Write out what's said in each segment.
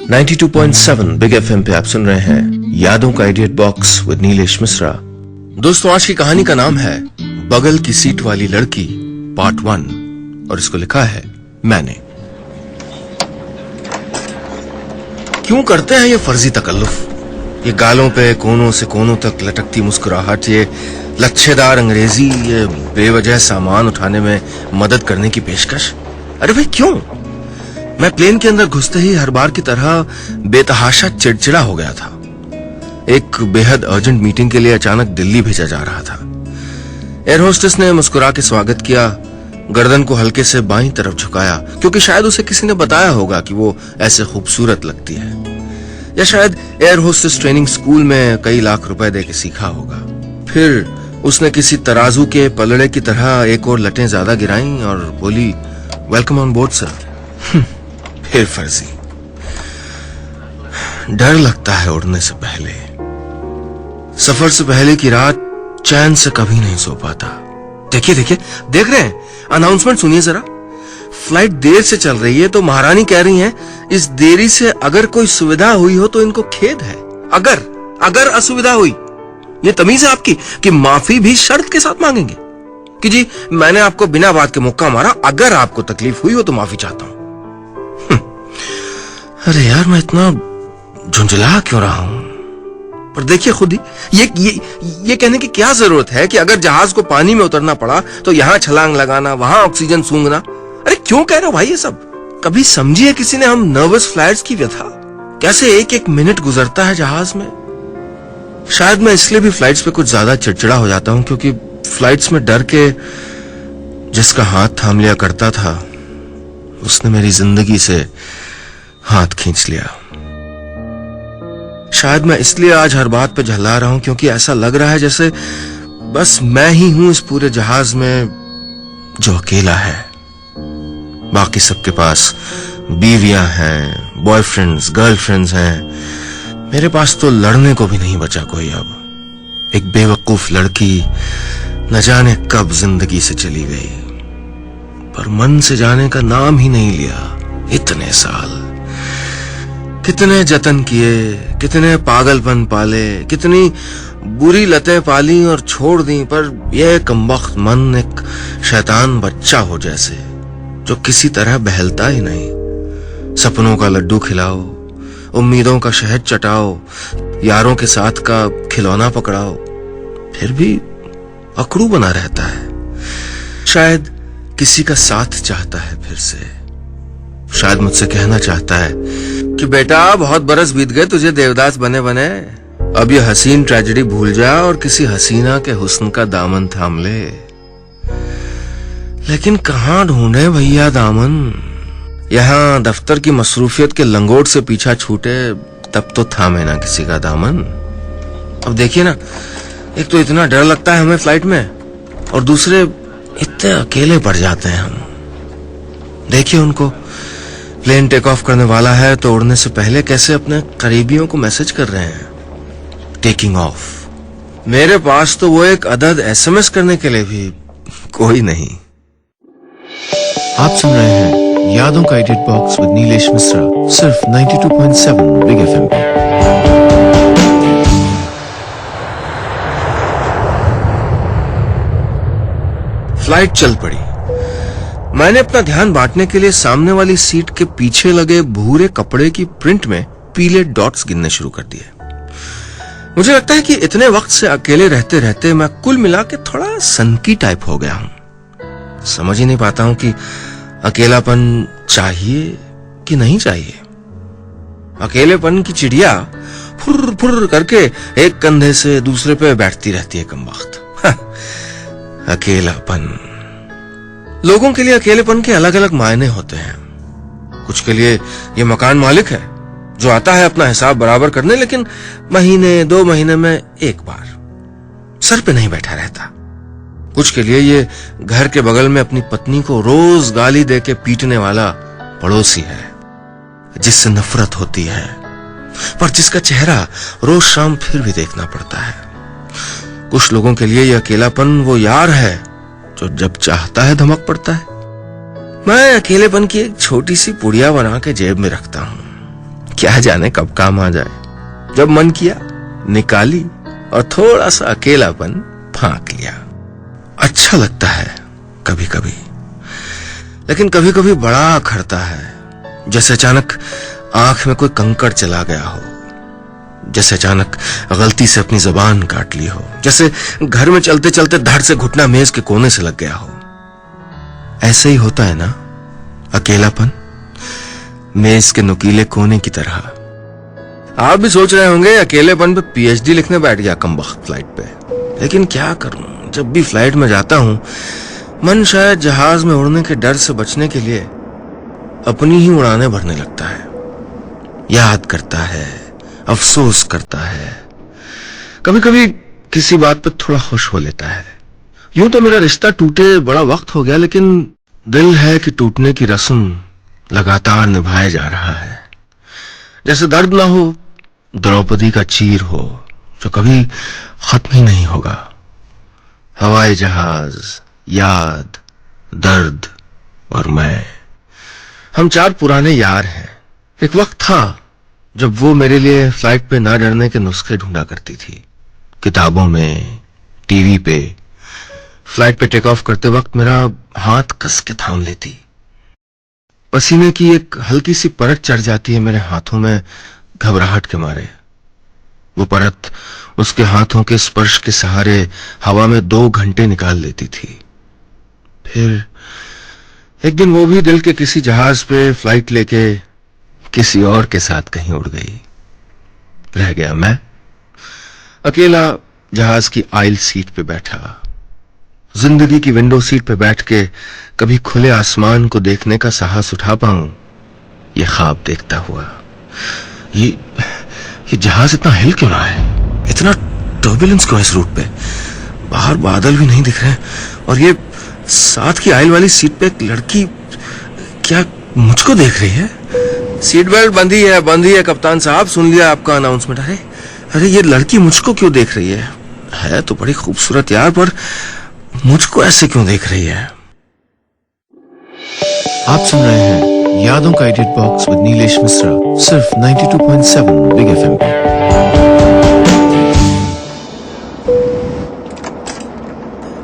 92.7 big FM पे आप सुन रहे हैं यादों का idiot box with Nilesh Mishra. दोस्तों, आज की कहानी का नाम है बगल की सीट वाली लड़की पार्ट 1 और इसको लिखा है मैंने। क्यों करते हैं ये फर्जी तकल्लुफ, ये गालों पे कोनों से कोनों तक लटकती मुस्कुराहट, ये लच्छेदार अंग्रेजी, ये बेवजह सामान उठाने में मदद करने की पेशकश। अरे भाई क्यों? मैं प्लेन के अंदर घुसते ही हर बार की तरह बेतहाशा चिड़चिड़ा हो गया था। एक बेहद अर्जेंट मीटिंग के लिए अचानक दिल्ली भेजा जा रहा था। एयर होस्टेस ने मुस्कुरा के स्वागत किया, गर्दन को हल्के से बाईं तरफ झुकाया क्योंकि शायद उसे किसी ने बताया होगा कि वो ऐसे खूबसूरत लगती है, या शायद एयर होस्टेस ट्रेनिंग स्कूल में कई लाख रुपए देके सीखा होगा। फिर उसने किसी तराजू के पलड़े की तरह एक और लटें ज्यादा गिराईं और बोली, वेलकम ऑन बोर्ड सर। फिर फर्जी। डर लगता है उड़ने से पहले। सफर से पहले की रात चैन से कभी नहीं सो पाता। देखिए देख रहे हैं, अनाउंसमेंट सुनिए जरा। फ्लाइट देर से चल रही है तो महारानी कह रही हैं, इस देरी से अगर कोई सुविधा हुई हो तो इनको खेद है। अगर असुविधा हुई, ये तमीज है आपकी कि माफी भी शर्त के साथ मांगेंगे कि जी मैंने आपको बिना बात के मुक्का मारा, अगर आपको तकलीफ हुई हो तो माफी चाहता हूं। अरे यार, मैं इतना झुंझला क्यों रहा हूं? पर देखिए खुद ही, ये कहने की क्या जरूरत है कि अगर जहाज को पानी में उतरना पड़ा तो यहां छलांग लगाना, वहां ऑक्सीजन सूंघना। अरे क्यों कह रहे हो भाई ये सब? कभी समझी है किसी ने हम नर्वस फ्लाइट्स की व्यथा? कैसे एक एक मिनट गुजरता है जहाज में। शायद मैं इसलिए भी फ्लाइट्स पे कुछ ज्यादा चिड़चिड़ा हो जाता हूं क्योंकि फ्लाइट्स में डर के जिसका हाथ थाम लिया करता था उसने मेरी जिंदगी से हाथ खींच लिया। शायद मैं इसलिए आज हर बात पे झल्ला रहा हूं क्योंकि ऐसा लग रहा है जैसे बस मैं ही हूं इस पूरे जहाज में जो अकेला है। बाकी सबके पास बीवियां हैं, बॉयफ्रेंड्स, गर्लफ्रेंड्स हैं। मेरे पास तो लड़ने को भी नहीं बचा कोई। अब एक बेवकूफ लड़की न जाने कब जिंदगी से चली गई, पर मन से जाने का नाम ही नहीं लिया। इतने साल कितने जतन किए, कितने पागलपन पाले, कितनी बुरी लतें पाली और छोड़ दी, पर यह कमबख्त मन एक शैतान बच्चा हो जैसे, जो किसी तरह बहलता ही नहीं। सपनों का लड्डू खिलाओ, उम्मीदों का शहद चटाओ, यारों के साथ का खिलौना पकड़ाओ, फिर भी अकड़ू बना रहता है। शायद किसी का साथ चाहता है फिर से। शायद मुझसे कहना चाहता है कि बेटा बहुत बरस बीत गए तुझे देवदास बने बने, अब ये हसीन ट्रेजेडी भूल जा और किसी हसीना के हुस्न का दामन थाम ले। लेकिन कहां ढूंढे भैया दामन? यहां दफ्तर की मसरूफियत के लंगोट से पीछा छूटे तब तो थामे ना किसी का दामन। अब देखिए ना, एक तो इतना डर लगता है हमें फ्लाइट में, और दूसरे इतने अकेले पड़ जाते हैं हम। देखिए उनको, प्लेन टेक ऑफ करने वाला है तो उड़ने से पहले कैसे अपने करीबियों को मैसेज कर रहे हैं, टेकिंग ऑफ। मेरे पास तो वो एक अदद एसएमएस करने के लिए भी कोई नहीं। आप सुन रहे हैं यादों का edit box with Nilesh Mishra, सिर्फ 92.7 बिग एफएम पे। फ्लाइट चल पड़ी। मैंने अपना ध्यान बांटने के लिए सामने वाली सीट के पीछे लगे भूरे कपड़े की प्रिंट में पीले डॉट्स गिनने शुरू कर दिए। मुझे लगता है कि इतने वक्त से अकेले रहते रहते मैं कुल मिला के थोड़ा सनकी टाइप हो गया हूं। समझ ही नहीं पाता हूं कि अकेलापन चाहिए कि नहीं चाहिए। अकेलेपन की चिड़िया फुर फुर करके एक कंधे से दूसरे पे बैठती रहती है कमबख्त। अकेलापन। लोगों के लिए अकेलेपन के अलग अलग मायने होते हैं। कुछ के लिए ये मकान मालिक है जो आता है अपना हिसाब बराबर करने, लेकिन महीने 2 महीने में एक बार सर पे नहीं बैठा रहता। कुछ के लिए ये घर के बगल में अपनी पत्नी को रोज गाली देके पीटने वाला पड़ोसी है जिससे नफरत होती है, पर जिसका चेहरा रोज शाम फिर भी देखना पड़ता है। कुछ लोगों के लिए यह अकेलापन वो यार है जो जब चाहता है धमक पड़ता है। मैं अकेलेपन की एक छोटी सी पुड़िया बना के जेब में रखता हूं क्या जाने कब काम आ जाए। जब मन किया निकाली और थोड़ा सा अकेलापन फांक लिया। अच्छा लगता है कभी कभी, लेकिन कभी कभी बड़ा अखरता है, जैसे अचानक आंख में कोई कंकड़ चला गया हो, जैसे अचानक गलती से अपनी जबान काट ली हो, जैसे घर में चलते चलते धड़ से घुटना मेज के कोने से लग गया हो। ऐसे ही होता है ना अकेलापन, मेज के नुकीले कोने की तरह। आप भी सोच रहे होंगे अकेलेपन पे पीएचडी लिखने बैठ गया कमबख्त फ्लाइट पे। लेकिन क्या करूं, जब भी फ्लाइट में जाता हूं मन शायद जहाज में उड़ने के डर से बचने के लिए अपनी ही उड़ानें भरने लगता है। याद करता है, अफसोस करता है, कभी कभी किसी बात पर थोड़ा खुश हो लेता है। यूं तो मेरा रिश्ता टूटे बड़ा वक्त हो गया, लेकिन दिल है कि टूटने की रस्म लगातार निभाया जा रहा है। जैसे दर्द ना हो, द्रौपदी का चीर हो जो कभी खत्म ही नहीं होगा। हवाई जहाज, याद, दर्द और मैं, हम चार पुराने यार हैं। एक वक्त था जब वो मेरे लिए फ्लाइट पे ना डरने के नुस्खे ढूंढा करती थी, किताबों में, टीवी पे। फ्लाइट पे टेक ऑफ करते वक्त मेरा हाथ कस के थाम लेती। पसीने की एक हल्की सी परत चढ़ जाती है मेरे हाथों में घबराहट के मारे। वो परत उसके हाथों के स्पर्श के सहारे हवा में 2 घंटे निकाल लेती थी। फिर एक दिन वो भी दिल के किसी जहाज पे फ्लाइट लेके किसी और के साथ कहीं उड़ गई। रह गया मैं अकेला जहाज की आइल सीट पे बैठा। जिंदगी की विंडो सीट पे बैठ के कभी खुले आसमान को देखने का साहस उठा पाऊं, ये ख्वाब देखता हुआ। ये जहाज इतना हिल क्यों रहा है? इतना टर्बुलेंस क्यों है इस रूट पे? बाहर बादल भी नहीं दिख रहे, और ये साथ की आइल वाली सीट पे एक लड़की क्या मुझको देख रही है? सीट बेल्ट बंधी है कप्तान साहब, सुन लिया आपका अनाउंसमेंट। अरे ये लड़की मुझको क्यों देख रही है तो बड़ी खूबसूरत यार, पर मुझको ऐसे क्यों देख रही है? आप सुन रहे हैं यादों का edit box with Nilesh Mishra, सिर्फ 92.7 बिग एफएम पे।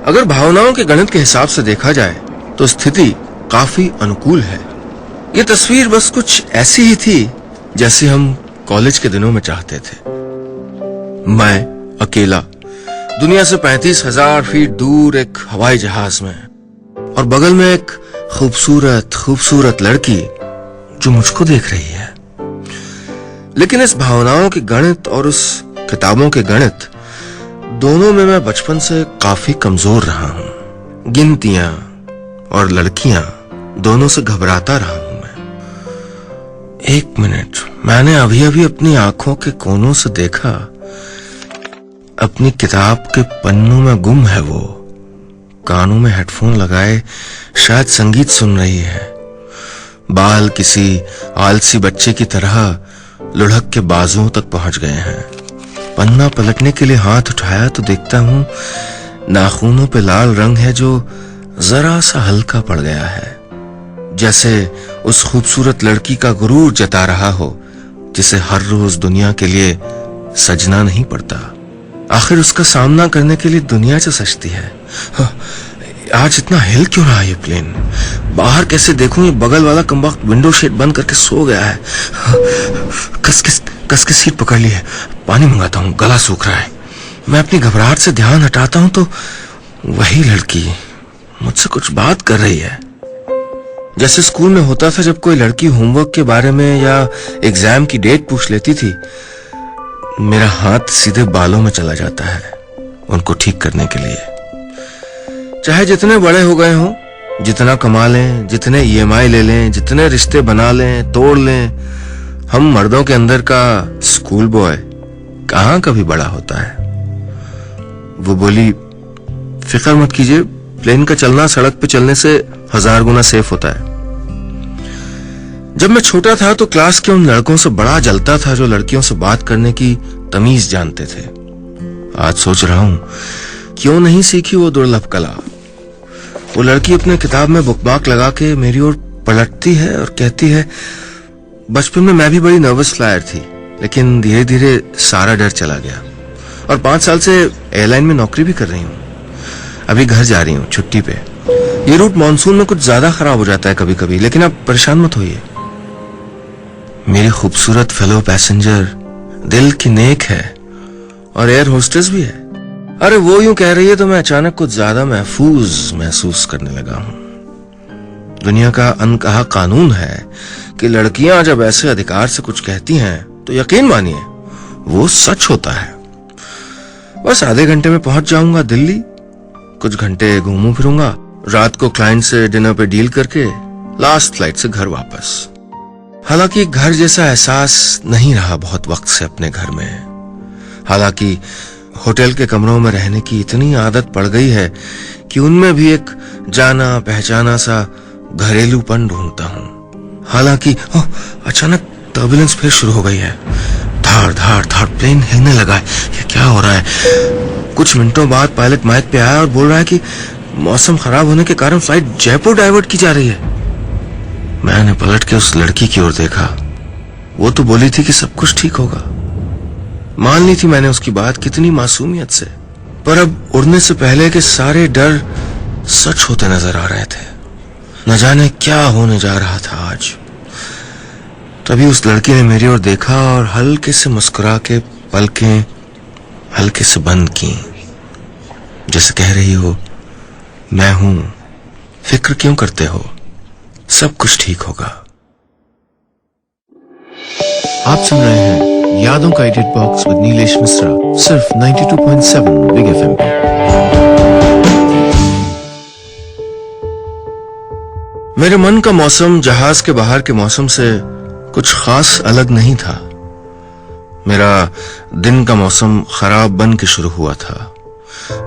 अगर भावनाओं के गणित के हिसाब से देखा जाए तो स्थिति काफी अनुकूल है। ये तस्वीर बस कुछ ऐसी ही थी जैसे हम कॉलेज के दिनों में चाहते थे। मैं अकेला दुनिया से 35,000 फीट दूर एक हवाई जहाज में, और बगल में एक खूबसूरत लड़की जो मुझको देख रही है। लेकिन इस भावनाओं के गणित और उस किताबों के गणित दोनों में मैं बचपन से काफी कमजोर रहा हूं। गिनतियां और लड़कियां दोनों से घबराता रहा हूं मैं। 1 मिनट, मैंने अभी अभी अपनी आंखों के कोनों से देखा, अपनी किताब के पन्नों में गुम है वो। कानों में हेडफोन लगाए शायद संगीत सुन रही है। बाल किसी आलसी बच्चे की तरह लुढ़क के बाजुओं तक पहुंच गए हैं। पन्ना पलटने के लिए हाथ उठाया तो देखता हूं नाखूनों पे लाल रंग है जो जरा सा हल्का पड़ गया है, जैसे उस खूबसूरत लड़की का गुरूर जता रहा हो जिसे हर रोज दुनिया के लिए सजना नहीं पड़ता। आखिर उसका सामना करने के लिए दुनिया से सजती है। आज इतना हिल क्यों रहा है ये प्लेन? बाहर कैसे देखूं? ये बगल वाला कमबख्त विंडो शेड बंद करके सो गया है। कस के सीट पकड़ ली है। पानी मंगाता हूं, गला सूख रहा है। मैं अपनी घबराहट से ध्यान हटाता हूं तो वही लड़की मुझसे कुछ बात कर रही है, जैसे स्कूल में होता था जब कोई लड़की होमवर्क के बारे में या एग्जाम की डेट पूछ लेती थी। मेरा हाथ सीधे बालों में चला जाता है उनको ठीक करने के लिए। चाहे जितने बड़े हो गए हों, जितना कमा लें, जितने ईएमआई ले लें, जितने रिश्ते बना लें, तोड़ लें, हम मर्दों के अंदर का स्कूल बॉय कहां कभी बड़ा होता है। वो बोली, फिक्र मत कीजिए, प्लेन का चलना सड़क पे चलने से 1000 गुना सेफ होता है। जब मैं छोटा था तो क्लास के उन लड़कों से बड़ा जलता था जो लड़कियों से बात करने की तमीज जानते थे। आज सोच रहा हूं क्यों नहीं सीखी वो दुर्लभ कला। वो लड़की अपने किताब में बुकमार्क लगा के मेरी ओर पलटती है और कहती है, बचपन में मैं भी बड़ी नर्वस फ्लायर थी, लेकिन धीरे धीरे सारा डर चला गया और 5 साल से एयरलाइन में नौकरी भी कर रही हूँ। अभी घर जा रही हूँ छुट्टी पे। ये रूट मानसून में कुछ ज्यादा खराब हो जाता है कभी कभी, लेकिन आप परेशान मत होइए। मेरी खूबसूरत फेलो पैसेंजर दिल की नेक है और एयर होस्टेस भी है। अरे वो यूं कह रही है तो मैं अचानक कुछ ज्यादा महफूज महसूस करने लगा हूं। दुनिया का अनकहा कानून है कि लड़कियां जब ऐसे अधिकार से कुछ कहती हैं तो यकीन मानिए वो सच होता है। बस आधे घंटे में पहुंच जाऊंगा दिल्ली, कुछ घंटे घूमूं फिरूंगा, रात को क्लाइंट से डिनर पे डील करके लास्ट फ्लाइट से घर वापस। हालांकि घर जैसा एहसास नहीं रहा बहुत वक्त से अपने घर में। हालांकि होटल के कमरों में रहने की इतनी आदत पड़ गई है कि उनमें भी एक जाना पहचाना सा घरेलूपन ढूंढता हूं। हालांकि अचानक टर्बुलेंस फिर शुरू हो गई है। धाड़ धाड़ धाड़ प्लेन हिलने लगा है। ये क्या हो रहा है? कुछ मिनटों बाद पायलट माइक पे आया और बोल रहा है कि मौसम खराब होने के कारण फ्लाइट जयपुर डाइवर्ट की जा रही है। मैंने पलट के उस लड़की की ओर देखा। वो तो बोली थी कि सब कुछ ठीक होगा। मान ली थी मैंने उसकी बात कितनी मासूमियत से, पर अब उड़ने से पहले के सारे डर सच होते नजर आ रहे थे। न जाने क्या होने जा रहा था आज। तभी उस लड़की ने मेरी ओर देखा और हल्के से मुस्कुरा के पलकें हल्के से बंद की, जैसे कह रही हो मैं हूं, फिक्र क्यों करते हो, सब कुछ ठीक होगा। आप सुन रहे हैं यादों का edit box with Nilesh Mishra, सिर्फ 92.7 बिग एफएम पे। मेरे मन का मौसम जहाज के बाहर के मौसम से कुछ खास अलग नहीं था। मेरा दिन का मौसम खराब बन के शुरू हुआ था।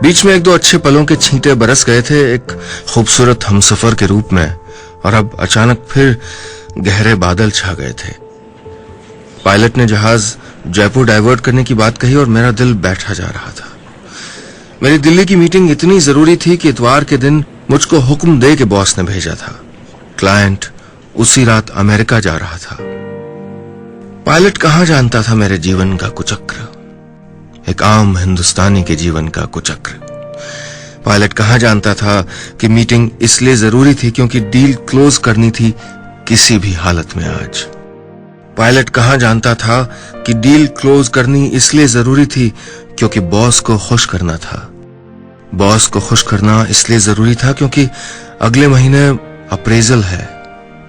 बीच में 1-2 अच्छे पलों के छींटे बरस गए थे एक खूबसूरत हमसफर के रूप में, और अब अचानक फिर गहरे बादल छा गए थे। पायलट ने जहाज जयपुर डाइवर्ट करने की बात कही और मेरा दिल बैठा जा रहा था। मेरी दिल्ली की मीटिंग इतनी जरूरी थी कि इतवार के दिन मुझको हुक्म दे के बॉस ने भेजा था। क्लाइंट उसी रात अमेरिका जा रहा था। पायलट कहां जानता था मेरे जीवन का कुचक्र, एक आम हिंदुस्तानी के जीवन का कुचक्र। पायलट कहां जानता था कि मीटिंग इसलिए जरूरी थी क्योंकि डील क्लोज करनी थी किसी भी हालत में आज। पायलट कहां जानता था कि डील क्लोज करनी इसलिए जरूरी थी क्योंकि बॉस को खुश करना था। बॉस को खुश करना इसलिए जरूरी था क्योंकि अगले महीने अप्रेजल है।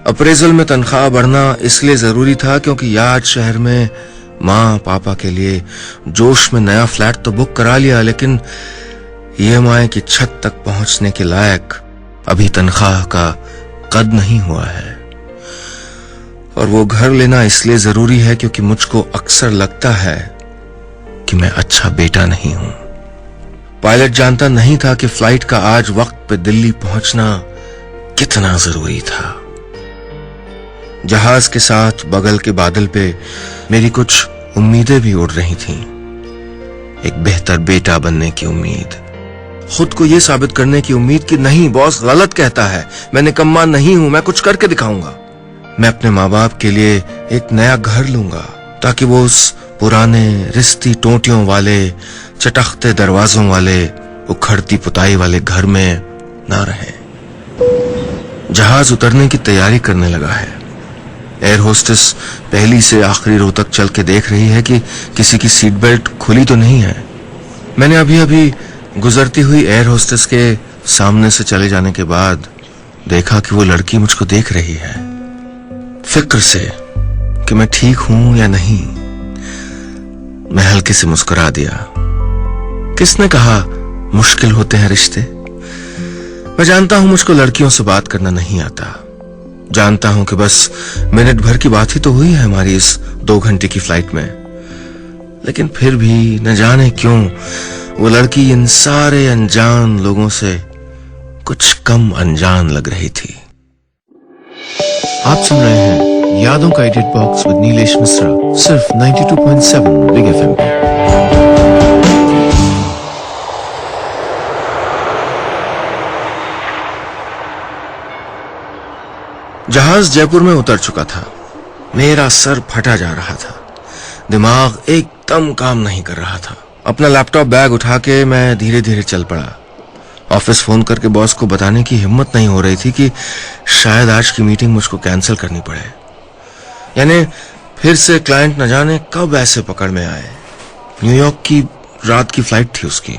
अप्रेजल में तनख्वाह बढ़ना इसलिए जरूरी था क्योंकि याद शहर में माँ पापा के लिए जोश में नया फ्लैट तो बुक करा लिया, लेकिन ईएमआई की छत तक पहुंचने के लायक अभी तनख्वाह का कद नहीं हुआ है। और वो घर लेना इसलिए जरूरी है क्योंकि मुझको अक्सर लगता है कि मैं अच्छा बेटा नहीं हूं। पायलट जानता नहीं था कि फ्लाइट का आज वक्त पे दिल्ली पहुंचना कितना जरूरी था। जहाज के साथ बगल के बादल पे मेरी कुछ उम्मीदें भी उड़ रही थीं। एक बेहतर बेटा बनने की उम्मीद, खुद को यह साबित करने की उम्मीद कि नहीं बॉस गलत कहता है, मैं निकम्मा नहीं हूं, मैं कुछ करके दिखाऊंगा। मैं अपने माँ बाप के लिए एक नया घर लूंगा ताकि वो उस पुराने रिश्ती टोटियों वाले, चटखते दरवाजों वाले, उखड़ती पुताई वाले घर में ना रहे। जहाज उतरने की तैयारी करने लगा है। एयर होस्टेस पहली से आखिरी रो तक चल के देख रही है कि किसी की सीट बेल्ट खुली तो नहीं है। मैंने अभी अभी गुजरती हुई एयर होस्टेस के सामने से चले जाने के बाद देखा कि वो लड़की मुझको देख रही है, फिक्र से कि मैं ठीक हूं या नहीं। मैं हल्के से मुस्कुरा दिया। किसने कहा मुश्किल होते हैं रिश्ते? मैं जानता हूं मुझको लड़कियों से बात करना नहीं आता। जानता हूं कि बस मिनट भर की बात ही तो हुई है हमारी इस 2 घंटे की फ्लाइट में, लेकिन फिर भी न जाने क्यों वो लड़की इन सारे अनजान लोगों से कुछ कम अनजान लग रही थी। आप सुन रहे हैं यादों का edit box with Nilesh Mishra, सिर्फ 92.7 बिग एफएम पे। जहाज जयपुर में उतर चुका था। मेरा सर फटा जा रहा था, दिमाग एकदम काम नहीं कर रहा था। अपना लैपटॉप बैग उठा के मैं धीरे धीरे चल पड़ा। ऑफिस फोन करके बॉस को बताने की हिम्मत नहीं हो रही थी कि शायद आज की मीटिंग मुझको कैंसिल करनी पड़े, यानी फिर से क्लाइंट न जाने कब ऐसे पकड़ में आए। न्यूयॉर्क की रात की फ्लाइट थी उसकी।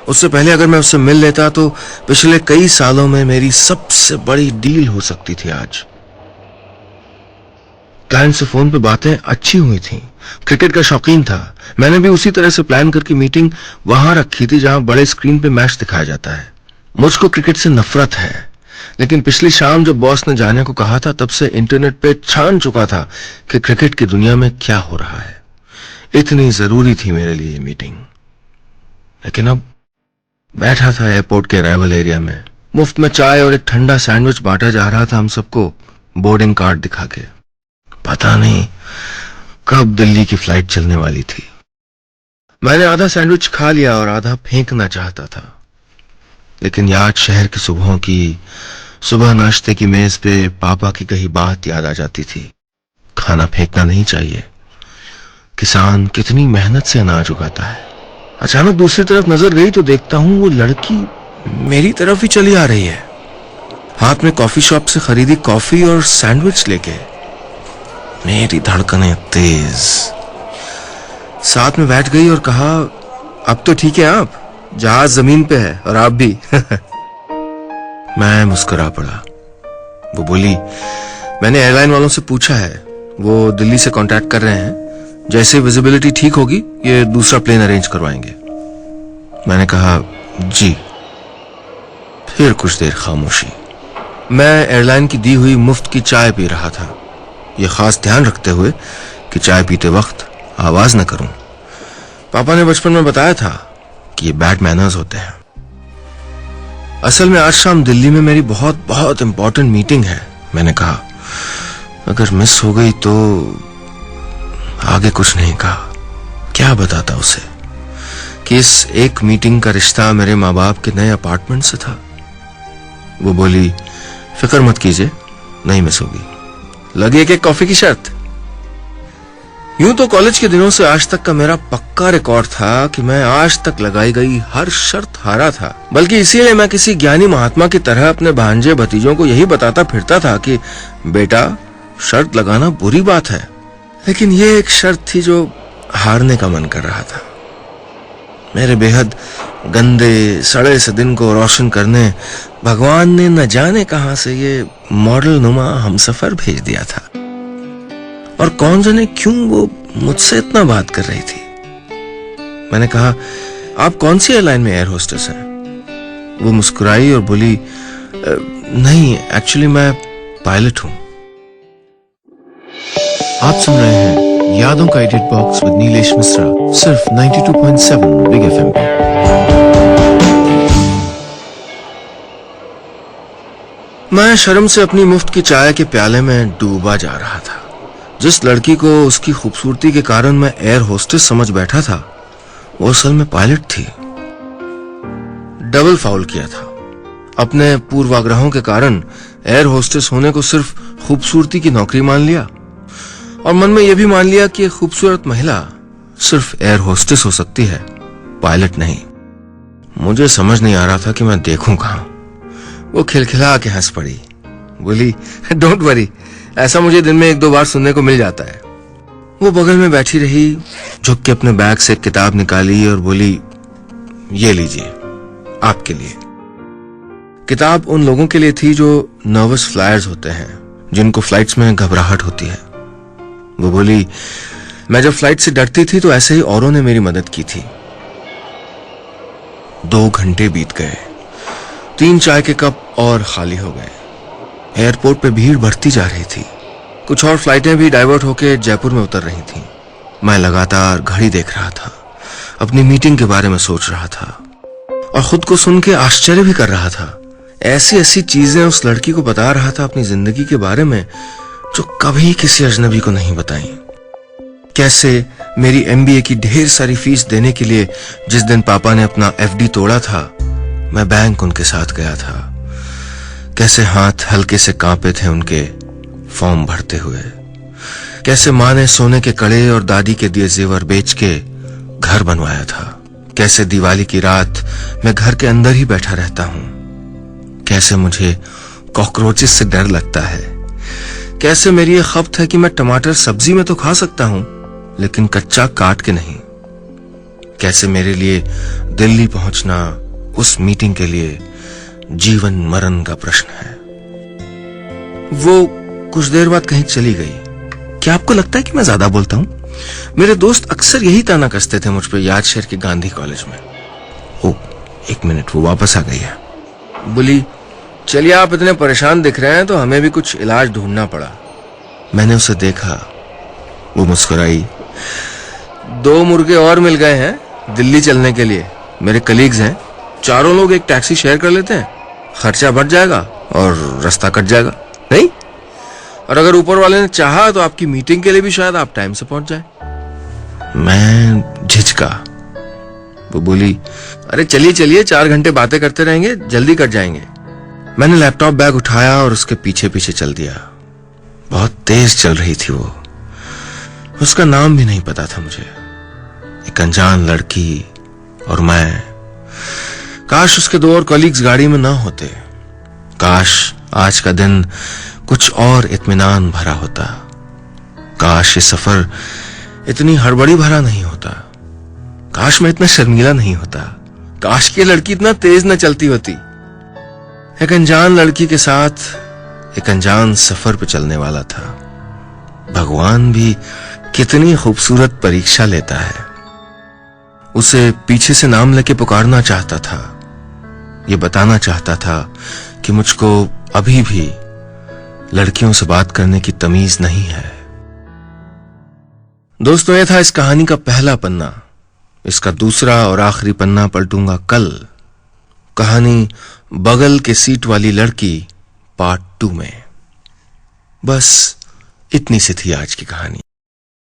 उससे पहले अगर मैं उससे मिल लेता तो पिछले कई सालों में मेरी सबसे बड़ी डील हो सकती थी आज। क्लाइंट से फोन पे बातें अच्छी हुई थी। क्रिकेट का शौकीन था। मैंने भी उसी तरह से प्लान करके मीटिंग वहां रखी थी जहां बड़े स्क्रीन पे मैच दिखाया जाता है। मुझको क्रिकेट से नफरत है, लेकिन पिछली शाम जब बॉस ने जाने को कहा था तब से इंटरनेट पे छान चुका था कि क्रिकेट की दुनिया में क्या हो रहा है। इतनी जरूरी थी मेरे लिए ये मीटिंग। लेकिन अब बैठा था एयरपोर्ट के अराइवल एरिया में, मुफ्त में चाय और एक ठंडा सैंडविच बांटा जा रहा था हम सबको बोर्डिंग कार्ड दिखा के। पता नहीं कब दिल्ली की फ्लाइट चलने वाली थी। मैंने आधा सैंडविच खा लिया और आधा फेंकना चाहता था, लेकिन याद शहर की सुबहों की। सुबह नाश्ते की मेज पे पापा की कही बात याद आ जाती थी, खाना फेंकना नहीं चाहिए, किसान कितनी मेहनत से अनाज उगाता है। अचानक दूसरी तरफ नजर गई तो देखता हूं वो लड़की मेरी तरफ ही चली आ रही है, हाथ में कॉफी शॉप से खरीदी कॉफी और सैंडविच लेके। मेरी धड़कनें तेज। साथ में बैठ गई और कहा, अब तो ठीक है आप, जहाज जमीन पे है और आप भी। मैं मुस्कुरा पड़ा। वो बोली, मैंने एयरलाइन वालों से पूछा है, वो दिल्ली से कांटेक्ट कर रहे हैं, जैसे विजिबिलिटी ठीक होगी ये दूसरा प्लेन अरेंज करवाएंगे। मैंने कहा, जी। फिर कुछ देर खामोशी। मैं एयरलाइन की दी हुई मुफ्त की चाय पी रहा था, ये खास ध्यान रखते हुए कि चाय पीते वक्त आवाज न करूं। पापा ने बचपन में बताया था कि ये बैड मैनर्स होते हैं। असल में आज शाम दिल्ली में मेरी बहुत बहुत इंपॉर्टेंट मीटिंग है। मैंने कहा, अगर मिस हो गई तो। आगे कुछ नहीं कहा। क्या बताता उसे कि इस एक मीटिंग का रिश्ता मेरे माँ बाप के नए अपार्टमेंट से था। वो बोली, फिक्र मत कीजिए, नहीं मिस होगी। लगी एक कॉफी की शर्त। यूं तो कॉलेज के दिनों से आज तक का मेरा पक्का रिकॉर्ड था कि मैं आज तक लगाई गई हर शर्त हारा था, बल्कि इसीलिए मैं किसी ज्ञानी महात्मा की तरह अपने भांजे भतीजों को यही बताता फिरता था कि बेटा, शर्त लगाना बुरी बात है। लेकिन ये एक शर्त थी जो हारने का मन कर रहा था। मेरे बेहद गंदे सड़े से दिन को रोशन करने भगवान ने न जाने कहां से ये मॉडल नुमा हमसफर भेज दिया था, और कौन जाने क्यों वो मुझसे इतना बात कर रही थी। मैंने कहा, आप कौन सी एयरलाइन में एयर होस्टेस हैं? वो मुस्कुराई और बोली, नहीं, एक्चुअली मैं पायलट हूं। आप सुन रहे हैं यादों का edit box with Nilesh Mishra, सिर्फ 92.7 बिग एफएम पे। मैं शर्म से अपनी मुफ्त की चाय के प्याले में डूबा जा रहा था। जिस लड़की को उसकी खूबसूरती के कारण मैं एयर होस्टेस समझ बैठा था, वो असल में पायलट थी। डबल फाउल किया था। अपने पूर्वाग्रहों के कारण एयर होस्टेस होने को सिर्फ खूबसूरती की नौकरी मान लिया, और मन में यह भी मान लिया कि एक खूबसूरत महिला सिर्फ एयर होस्टेस हो सकती है, पायलट नहीं। मुझे समझ नहीं आ रहा था कि मैं देखूं कहां। वो खिलखिला के हंस पड़ी, बोली, डोंट वरी, ऐसा मुझे दिन में 1-2 बार सुनने को मिल जाता है। वो बगल में बैठी रही, झुक के अपने बैग से एक किताब निकाली और बोली, ये लीजिए, आपके लिए। किताब उन लोगों के लिए थी जो नर्वस फ्लायर्स होते हैं, जिनको फ्लाइट्स में घबराहट होती है। वो बोली, मैं जब फ्लाइट से डरती थी तो ऐसे ही औरों ने मेरी मदद की थी। 2 घंटे बीत गए, 3 चाय के कप और खाली हो गए। एयरपोर्ट पे भीड़ बढ़ती जा रही थी। कुछ और फ्लाइटें भी डाइवर्ट होकर जयपुर में उतर रही थीं। मैं लगातार घड़ी देख रहा था, अपनी मीटिंग के बारे में सोच रहा था, और खुद को सुन के आश्चर्य भी कर रहा था। ऐसी ऐसी चीजें उस लड़की को बता रहा था अपनी जिंदगी के बारे में, जो कभी किसी अजनबी को नहीं बताई। कैसे मेरी MBA की ढेर सारी फीस देने के लिए जिस दिन पापा ने अपना FD तोड़ा था, मैं बैंक उनके साथ गया था। कैसे हाथ हल्के से कांपे थे उनके फॉर्म भरते हुए। कैसे माँ ने सोने के कड़े और दादी के दिए जेवर बेच के घर बनवाया था। कैसे दिवाली की रात मैं घर के अंदर ही बैठा रहता हूं। कैसे मुझे कॉकरोचेस से डर लगता है। कैसे मेरी ये खपत है कि मैं टमाटर सब्जी में तो खा सकता हूं, लेकिन कच्चा काट के नहीं। कैसे मेरे लिए दिल्ली पहुंचना उस मीटिंग के लिए जीवन मरण का प्रश्न है। वो कुछ देर बाद कहीं चली गई। क्या आपको लगता है कि मैं ज्यादा बोलता हूं? मेरे दोस्त अक्सर यही ताना कसते थे मुझ पे याद शहर के गांधी कॉलेज में। ओ, एक मिनट, वो वापस आ गई है। बोली, चलिए आप इतने परेशान दिख रहे हैं तो हमें भी कुछ इलाज ढूंढना पड़ा। मैंने उसे देखा, वो मुस्कुराई। 2 मुर्गे और मिल गए हैं दिल्ली चलने के लिए। मेरे कलीग्स हैं, चारों लोग एक टैक्सी शेयर कर लेते हैं, खर्चा बढ़ जाएगा और रास्ता कट जाएगा। नहीं, और अगर ऊपर वाले ने चाहा तो आपकी मीटिंग के लिए भी शायद आप टाइम से पहुंच जाए। मैं झिझका। वो बोली, अरे चलिए चलिए, 4 घंटे बातें करते रहेंगे, जल्दी कट जाएंगे। मैंने लैपटॉप बैग उठाया और उसके पीछे पीछे चल दिया। बहुत तेज चल रही थी वो। उसका नाम भी नहीं पता था मुझे। एक अनजान लड़की और मैं। काश उसके 2 और कलीग्स गाड़ी में ना होते। काश आज का दिन कुछ और इत्मीनान भरा होता। काश ये सफर इतनी हड़बड़ी भरा नहीं होता। काश मैं इतना शर्मीला नहीं होता। काश की लड़की इतना तेज न चलती होती। एक अनजान लड़की के साथ एक अनजान सफर पे चलने वाला था। भगवान भी कितनी खूबसूरत परीक्षा लेता है। उसे पीछे से नाम लेके पुकारना चाहता था। ये बताना चाहता था कि मुझको अभी भी लड़कियों से बात करने की तमीज नहीं है। दोस्तों, यह था इस कहानी का पहला पन्ना। इसका दूसरा और आखिरी पन्ना पलटूंगा कल। कहानी बगल के सीट वाली लड़की पार्ट 2 में। बस इतनी सी थी आज की कहानी।